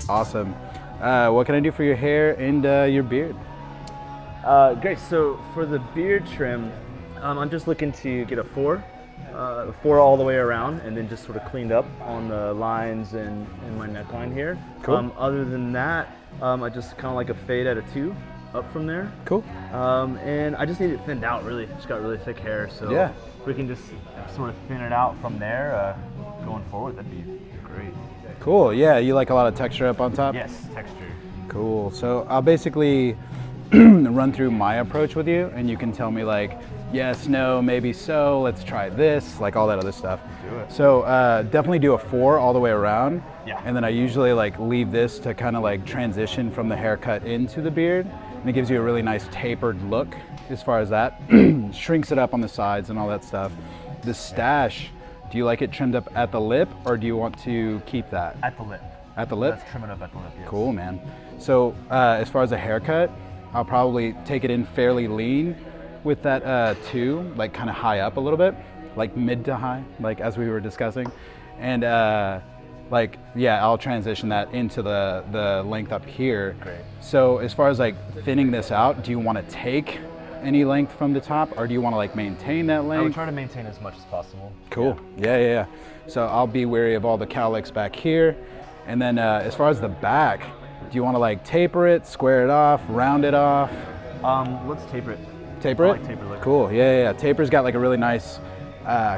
Awesome. What can I do for your hair and your beard? Great. So for the beard trim, I'm just looking to get a four all the way around, and then just sort of cleaned up on the lines and my neckline here. Cool. Other than that, I just kind of like a fade at a 2 up from there. Cool. And I just need it thinned out, really. Just got really thick hair, so yeah, we can just sort of thin it out from there going forward. That'd be great. Cool. Yeah, you like a lot of texture up on top? Yes, texture. Cool. So I'll basically run through my approach with you, and you can tell me like, yes, no, maybe so, let's try this, like all that other stuff. Do it. So definitely do a 4 all the way around. Yeah. And then I usually like leave this to kind of like transition from the haircut into the beard. And it gives you a really nice tapered look as far as that. Shrinks it up on the sides and all that stuff. The stash, do you like it trimmed up at the lip, or do you want to keep that? At the lip. At the lip? Let's trim it up at the lip, yes. Cool, man. So as far as a haircut, I'll probably take it in fairly lean with that 2, like kind of high up a little bit, like mid to high, like as we were discussing. And like, yeah, I'll transition that into the length up here. Great. So as far as like thinning this out, do you want to take any length from the top, or do you want to like maintain that length? I would try to maintain as much as possible. Cool. Yeah. So I'll be wary of all the cowlicks back here. And then as far as the back, do you want to like taper it, square it off, round it off? Let's taper it. Taper it? I like taper look. Cool. Yeah. Taper's got like a really nice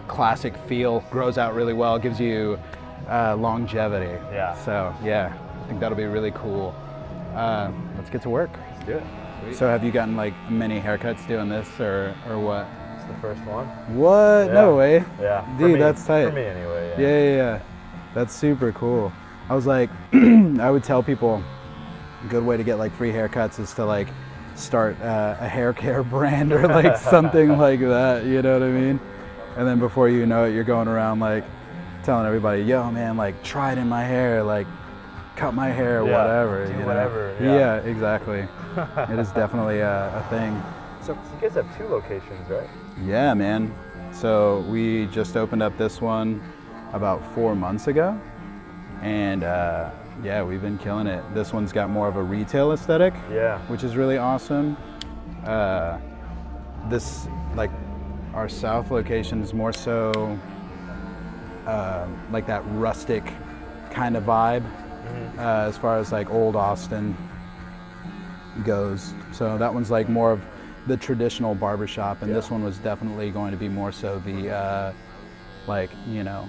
classic feel, grows out really well, gives you longevity. Yeah. So yeah, I think that'll be really cool. Let's get to work. Let's do it. Sweet. So have you gotten like many haircuts doing this, or what? It's the first one. What? Yeah. No way. Yeah. Dude, that's tight. For me anyway. Yeah. That's super cool. I was like, I would tell people a good way to get like free haircuts is to like start a hair care brand or like something like that, you know what I mean? And then before you know it, you're going around like telling everybody, yo man, like try it in my hair, like cut my hair, whatever. Do you know? whatever. Yeah, exactly. It is definitely a thing. So you guys have 2 locations, right? Yeah, man. So we just opened up this one about 4 months ago. And yeah, we've been killing it. This one's got more of a retail aesthetic, which is really awesome. This, like, our south location is more so like that rustic kind of vibe, as far as like old Austin goes. So that one's like more of the traditional barbershop, and this one was definitely going to be more so the like, you know,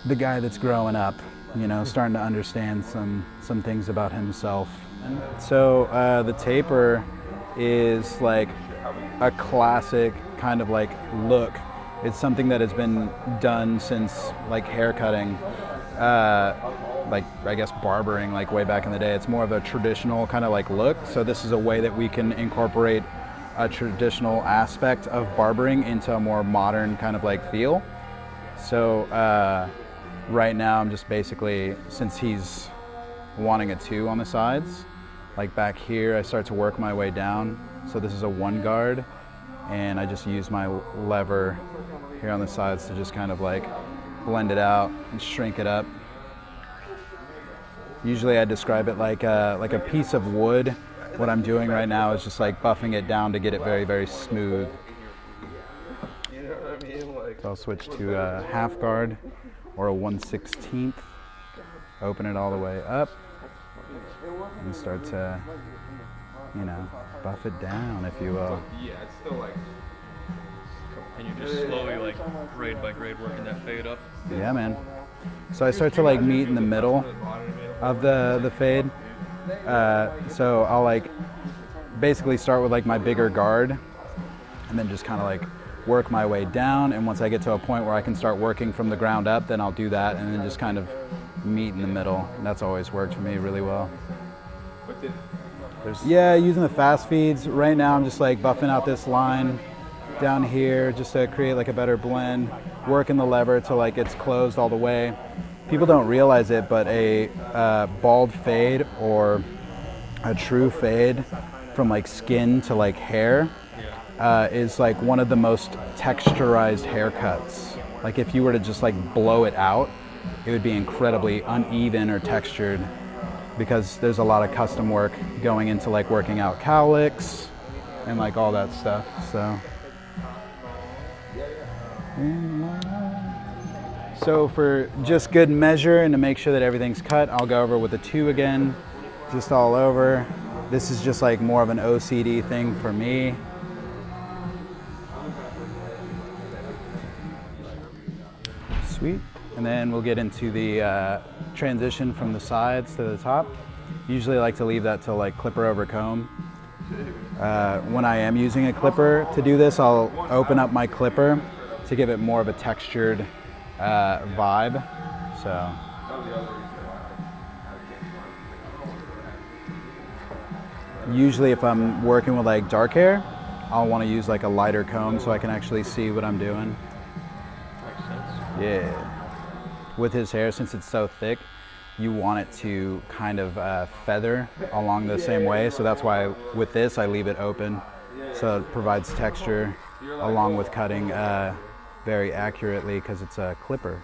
the guy that's growing up, you know, starting to understand some things about himself. So the taper is like a classic kind of like look. It's something that has been done since like hair cutting, like I guess barbering, like way back in the day. It's more of a traditional kind of like look. So this is a way that we can incorporate a traditional aspect of barbering into a more modern kind of like feel. So right now I'm just basically, since he's wanting a 2 on the sides, like back here I start to work my way down. So this is a 1 guard, and I just use my lever here on the sides to just kind of like blend it out and shrink it up. Usually I describe it like a piece of wood. What I'm doing right now is just like buffing it down to get it very, very smooth. You know what I mean? Like, So I'll switch to a half guard or a 1/16. Open it all the way up and start to, you know, buff it down, if you will. yeah, it's still like. And you're just slowly, like, grade by grade, working that fade up. Yeah, man. So I start to like meet in the middle of the fade. So I'll like basically start with like my bigger guard, and then just kind of like work my way down. And once I get to a point where I can start working from the ground up, then I'll do that, and then just kind of meet in the middle. And that's always worked for me really well. Yeah, using the fast feeds. Right now I'm just like buffing out this line down here just to create like a better blend, working the lever till like it's closed all the way. People don't realize it, but a bald fade or a true fade from like skin to like hair is like one of the most texturized haircuts. Like if you were to just like blow it out, it would be incredibly uneven or textured. because there's a lot of custom work going into like working out cowlicks and like all that stuff. So for just good measure and to make sure that everything's cut, I'll go over with a 2 again, just all over. This is just like more of an OCD thing for me. Sweet. And then we'll get into the transition from the sides to the top. Usually I like to leave that till like clipper over comb. When I am using a clipper to do this, I'll open up my clipper to give it more of a textured vibe. So. Usually if I'm working with like dark hair, I'll want to use like a lighter comb so I can actually see what I'm doing. Makes sense. Yeah. With his hair, since it's so thick, you want it to kind of feather along the same way. So that's why with this, I leave it open. So it provides texture along with cutting very accurately because it's a clipper.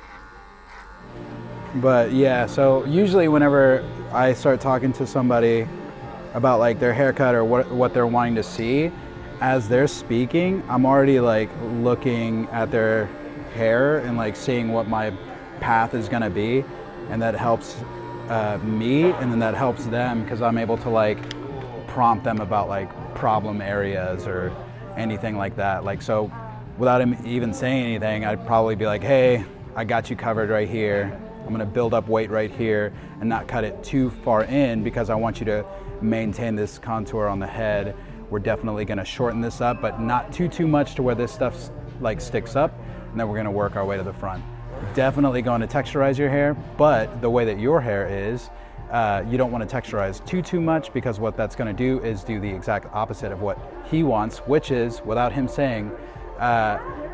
But yeah, so usually whenever I start talking to somebody about like their haircut or what they're wanting to see, as they're speaking, I'm already like looking at their hair and like seeing what my path is gonna be, and that helps me, and then that helps them because I'm able to like prompt them about like problem areas or anything like that. Like, so without him even saying anything, I'd probably be like, hey, I got you covered right here. I'm gonna build up weight right here and not cut it too far in because I want you to maintain this contour on the head. We're definitely gonna shorten this up, but not too much to where this stuff like sticks up, and then we're gonna work our way to the front. Definitely going to texturize your hair, but the way that your hair is, you don't want to texturize too much, because what that's going to do is do the exact opposite of what he wants, which is, without him saying,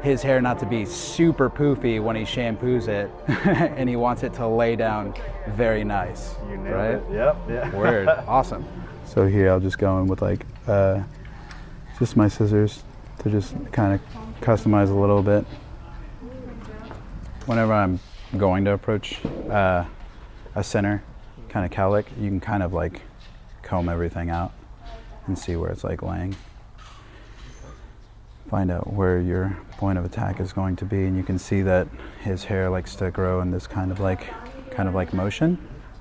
his hair not to be super poofy when he shampoos it, and he wants it to lay down very nice. You nailed right? it. Yep. Yeah. Word. Awesome. So here I'll just go in with like just my scissors to just kind of customize a little bit. Whenever I'm going to approach a center kind of cowlick, you can kind of like comb everything out and see where it's like laying. Find out where your point of attack is going to be, and you can see that his hair likes to grow in this kind of like motion.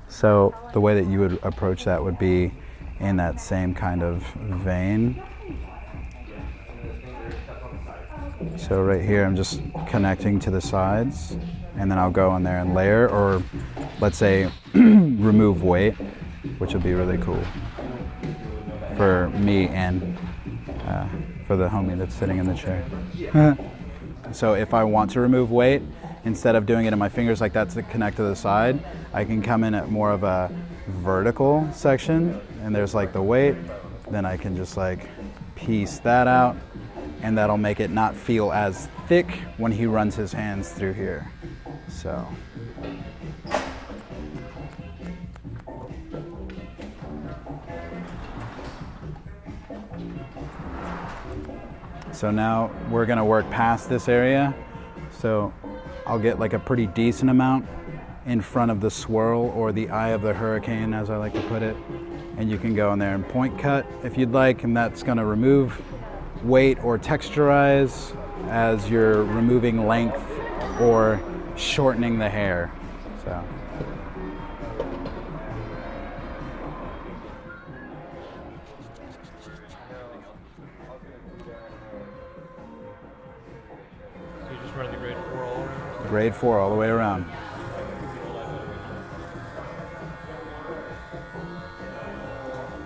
So the way that you would approach that would be in that same kind of vein. So right here, I'm just connecting to the sides, and then I'll go in there and layer, or let's say remove weight, which would be really cool for me and for the homie that's sitting in the chair. So if I want to remove weight, instead of doing it in my fingers like that to connect to the side, I can come in at more of a vertical section, and there's like the weight, then I can just like piece that out, and that'll make it not feel as thick when he runs his hands through here. So now we're gonna work past this area. So I'll get like a pretty decent amount in front of the swirl, or the eye of the hurricane, as I like to put it. And you can go in there and point cut if you'd like, and that's gonna remove weight or texturize as you're removing length or shortening the hair. So you just run the grade 4 all around? grade 4 all the way around.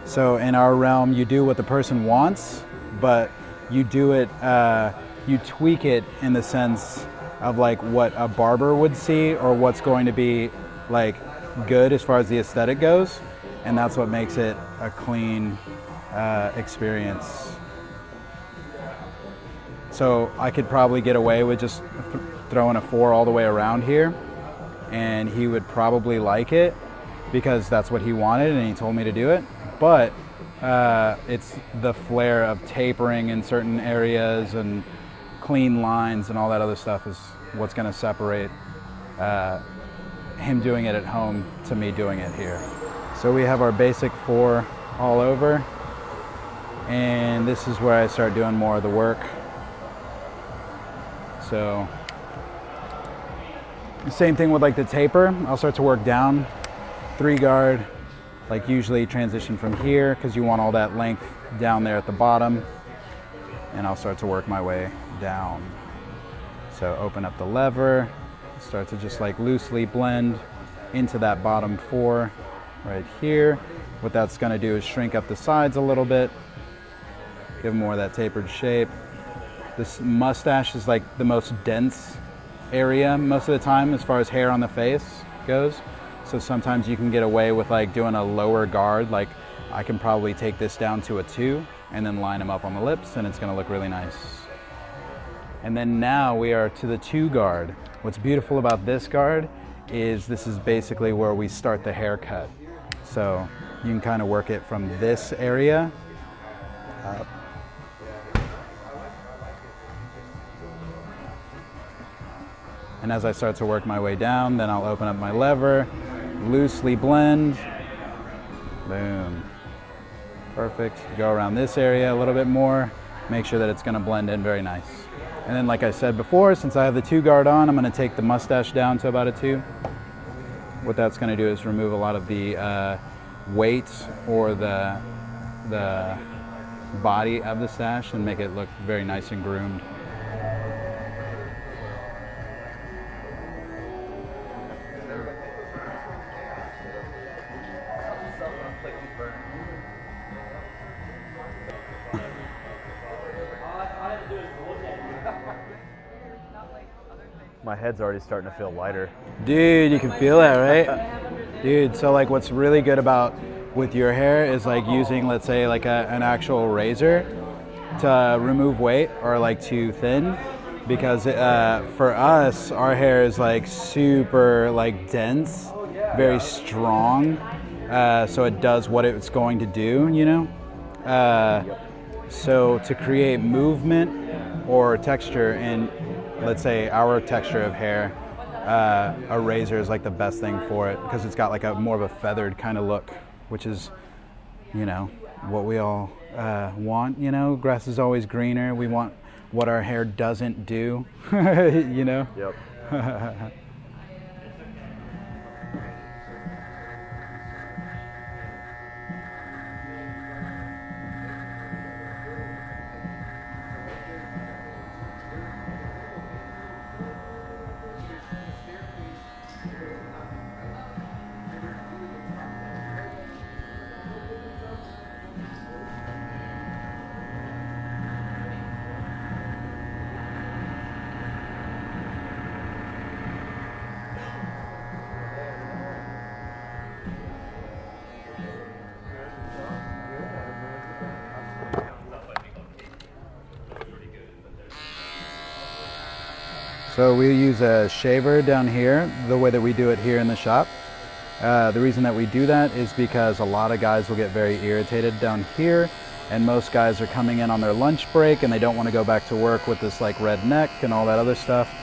So in our realm, you do what the person wants, but you do it, you tweak it in the sense of like what a barber would see, or what's going to be like good as far as the aesthetic goes, and that's what makes it a clean experience. So I could probably get away with just throwing a 4 all the way around here, and he would probably like it because that's what he wanted and he told me to do it. But it's the flair of tapering in certain areas and clean lines and all that other stuff is what's going to separate him doing it at home to me doing it here. So we have our basic 4 all over, and this is where I start doing more of the work. So same thing with like the taper. I'll start to work down 3 guard, like usually transition from here because you want all that length down there at the bottom, and I'll start to work my way down. So open up the lever, start to just like loosely blend into that bottom 4 right here. What that's going to do is shrink up the sides a little bit, give more of that tapered shape. This mustache is like the most dense area most of the time as far as hair on the face goes. So sometimes you can get away with like doing a lower guard. Like I can probably take this down to a 2 and then line them up on the lips, and it's going to look really nice. And then now we are to the 2 guard. What's beautiful about this guard is this is basically where we start the haircut. So you can kind of work it from this area up. And as I start to work my way down, then I'll open up my lever, loosely blend, boom. Perfect. Go around this area a little bit more, make sure that it's going to blend in very nice. And then like I said before, since I have the 2 guard on, I'm going to take the mustache down to about a 2. What that's going to do is remove a lot of the weight or the body of the stash and make it look very nice and groomed. My head's already starting to feel lighter. Dude, you can feel that, right? Dude, so like what's really good about with your hair is like using, let's say, like an actual razor to remove weight or like too thin, because for us, our hair is like super like dense, very strong, so it does what it's going to do, you know? So to create movement or texture in, let's say, our texture of hair, a razor is like the best thing for it because it's got like a more of a feathered kind of look, which is, you know, what we all want. You know, grass is always greener. We want what our hair doesn't do. You know. Yep. So we use a shaver down here, the way that we do it here in the shop. The reason that we do that is because a lot of guys will get very irritated down here, and most guys are coming in on their lunch break and they don't want to go back to work with this like red neck and all that other stuff.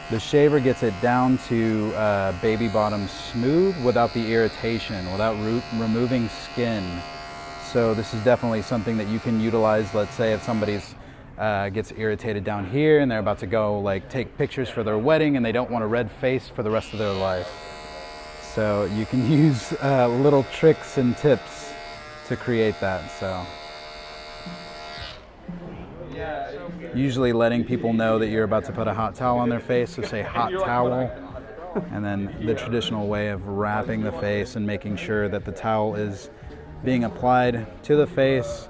The shaver gets it down to baby bottom smooth without the irritation, without removing skin. So this is definitely something that you can utilize. Let's say if somebody's gets irritated down here and they're about to go like take pictures for their wedding and they don't want a red face for the rest of their life. So you can use little tricks and tips to create that. So usually letting people know that you're about to put a hot towel on their face, so say hot towel, and then the traditional way of wrapping the face and making sure that the towel is being applied to the face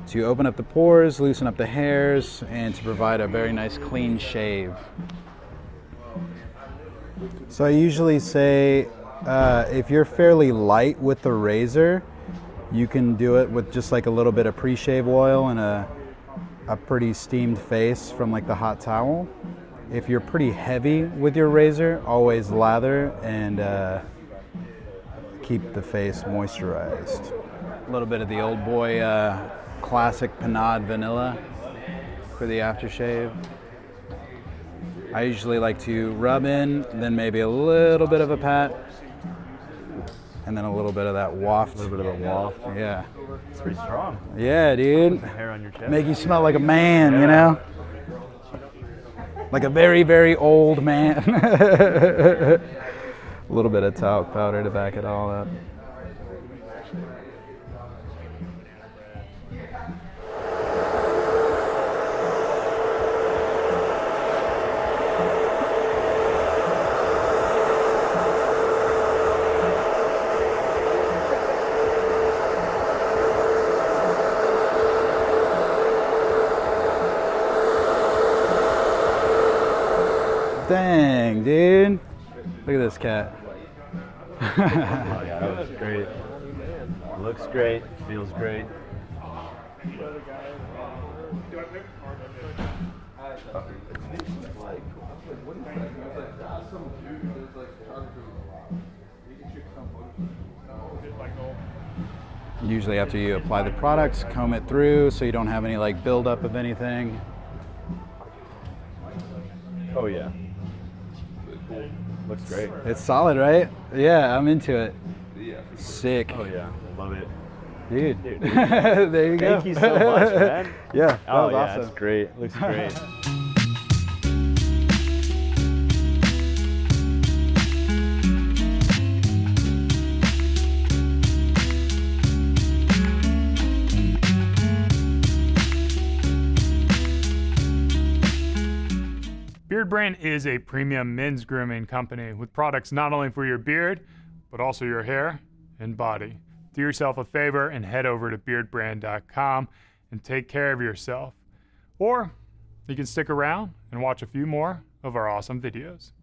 to open up the pores, loosen up the hairs, and to provide a very nice clean shave. So I usually say if you're fairly light with the razor, you can do it with just like a little bit of pre-shave oil and a pretty steamed face from like the hot towel. If you're pretty heavy with your razor, always lather and keep the face moisturized. A little bit of the old boy classic Panade vanilla for the aftershave. I usually like to rub in, then maybe a little bit of a pat, and then a little bit of that waft. A little bit of a waft. Yeah. It's pretty strong. Yeah, dude. Hair on your chest. Make you smell like a man, you know? Like a very, very old man. A little bit of talc powder to back it all up. Dang, dude. Look at this cat. Oh yeah, that looks great. Looks great, feels great. Usually after you apply the products, comb it through so you don't have any like buildup of anything. Oh yeah. Looks great. It's solid, right? Yeah, I'm into it. Sick. Oh yeah, love it. Dude. Dude. There you go. Thank you so much, man. Yeah, that Oh was yeah, awesome. that's great. Looks great. Beardbrand is a premium men's grooming company with products not only for your beard, but also your hair and body. Do yourself a favor and head over to beardbrand.com and take care of yourself. Or you can stick around and watch a few more of our awesome videos.